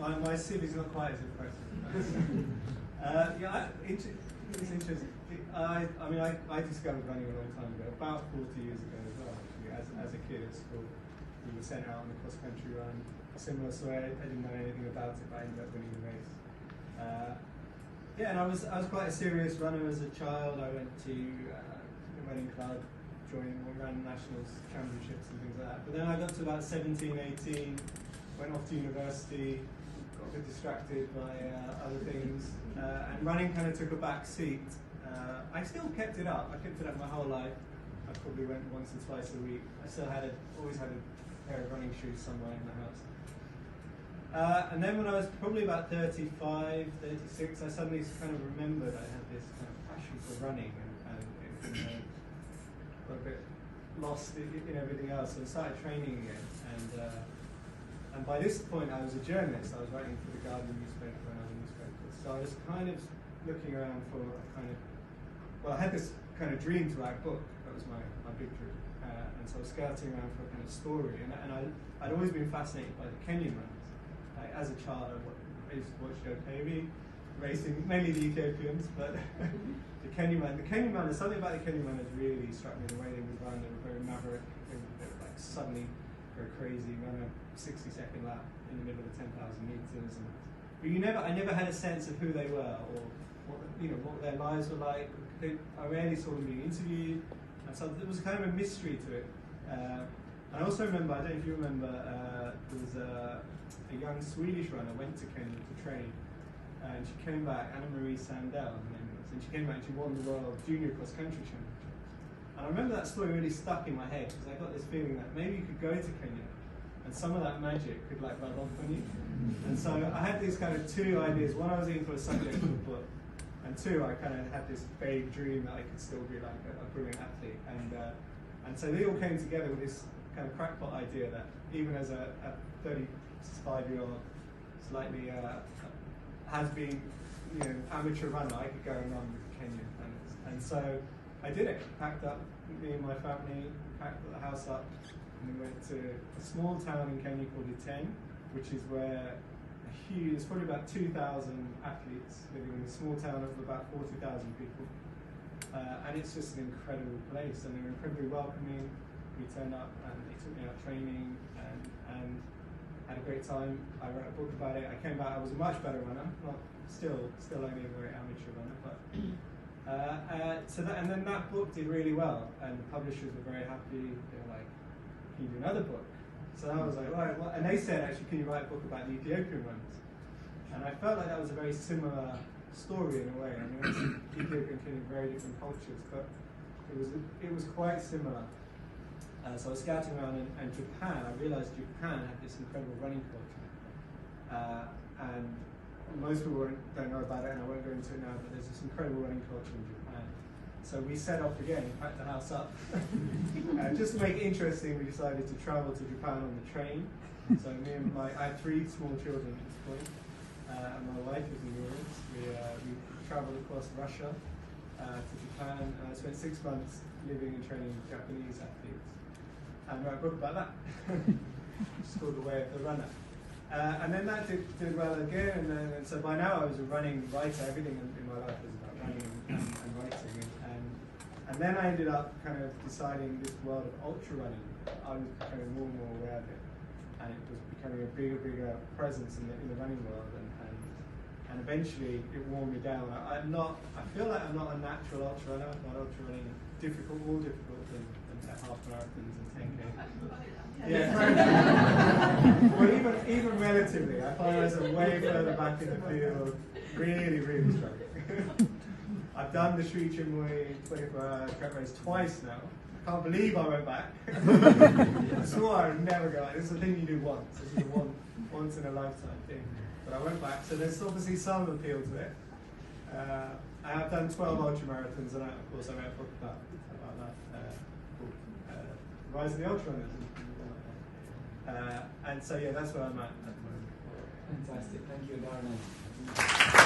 My CV's not quite as impressive. It's interesting. I discovered running a long time ago, about 40 years ago as well, actually, as a kid at school. We were sent out on a cross-country run, similar story. I didn't know anything about it, but I ended up winning the race. And I was quite a serious runner as a child. I went to a running club, ran nationals, championships and things like that. But then I got to about 17, 18, went off to university, got a bit distracted by other things, and running kind of took a back seat. I still kept it up. I kept it up my whole life. I probably went once or twice a week. I still always had a pair of running shoes somewhere in the house. And then when I was probably about 35, 36, I suddenly kind of remembered I had this kind of passion for running and got a bit lost in everything else, and started training again. And by this point I was a journalist. I was writing for the Guardian newspaper and other newspapers. So I was kind of looking around for a kind of, I had this kind of dream to write a book. That was my big dream. And so I was scouting around for a kind of story. And I'd always been fascinated by the Kenyan runners. As a child, I used to watch Joe Perry racing, mainly the Ethiopians, but the Kenyan runners, something about the Kenyan runners really struck me. The way they would run, they were very maverick. They would like suddenly go crazy, run a 60-second lap in the middle of 10,000 meters. But I never had a sense of who they were or what their lives were like. I rarely saw them being interviewed, and so there was kind of a mystery to it. I also remember, I don't know if you remember, there was a young Swedish runner went to Kenya to train, and she came back, Anna Marie Sandell, her name was, and she came back and she won the World Junior Cross Country Championship. And I remember that story really stuck in my head, because I got this feeling that maybe you could go to Kenya and some of that magic could like rub off on you. And so I had these kind of two ideas. One, I was in for a subject for the book, and two, I kind of had this vague dream that I could still be like a brilliant athlete. And so they all came together with this kind of crackpot idea that even as a 35-year-old, slightly has been amateur runner, I could go and run with Kenyan runners. And so I did it. Packed up, me and my family, packed the house up, and we went to a small town in Kenya called Iten, which is where there's probably about 2,000 athletes living in a small town of about 40,000 people. And it's just an incredible place, and they were incredibly welcoming. We turned up and they took me out training and had a great time. I wrote a book about it. I came back, I was a much better runner, not still only a very amateur runner, but and then that book did really well, and the publishers were very happy. They were like, "Can you do another book?" So I was like, right, well, and they said, actually, can you write a book about the Ethiopian runners? And I felt like that was a very similar story in a way. I mean, Ethiopian and Kenya, very different cultures, but it was quite similar. So I was scouting around in Japan. I realized Japan had this incredible running culture. And most people don't know about it, and I won't go into it now, but there's this incredible running culture in Japan. So we set off again, packed the house up. Just to make it interesting, we decided to travel to Japan on the train. So I had 3 small children at this point, and my wife was in Europe. We traveled across Russia to Japan, and I spent 6 months living and training Japanese athletes. And wrote a book about that. It's called The Way of the Runner. And then that did well again, and so by now I was a running writer. Everything in my life was about running and writing. And then I ended up kind of deciding this world of ultra running. I was becoming more and more aware of it, and it was becoming a bigger presence in the running world. And eventually it wore me down. I feel like I'm not a natural ultra runner. I find ultra running more difficult than half marathons and 10K. Yeah. Well, even relatively, I find myself way further back in the field. Really struggling. I've done the Sri Chinmoy 24-hour track race twice now. I can't believe I went back. I swore I would never go. This is a thing you do once. This is a once in a lifetime thing. But I went back, so there's obviously some appeal to it. I have done 12 ultra marathons, and of course I wrote a book about that called Rise of the Ultra Runners. And so yeah, that's where I'm at the moment. Fantastic. Thank you, Adharanand.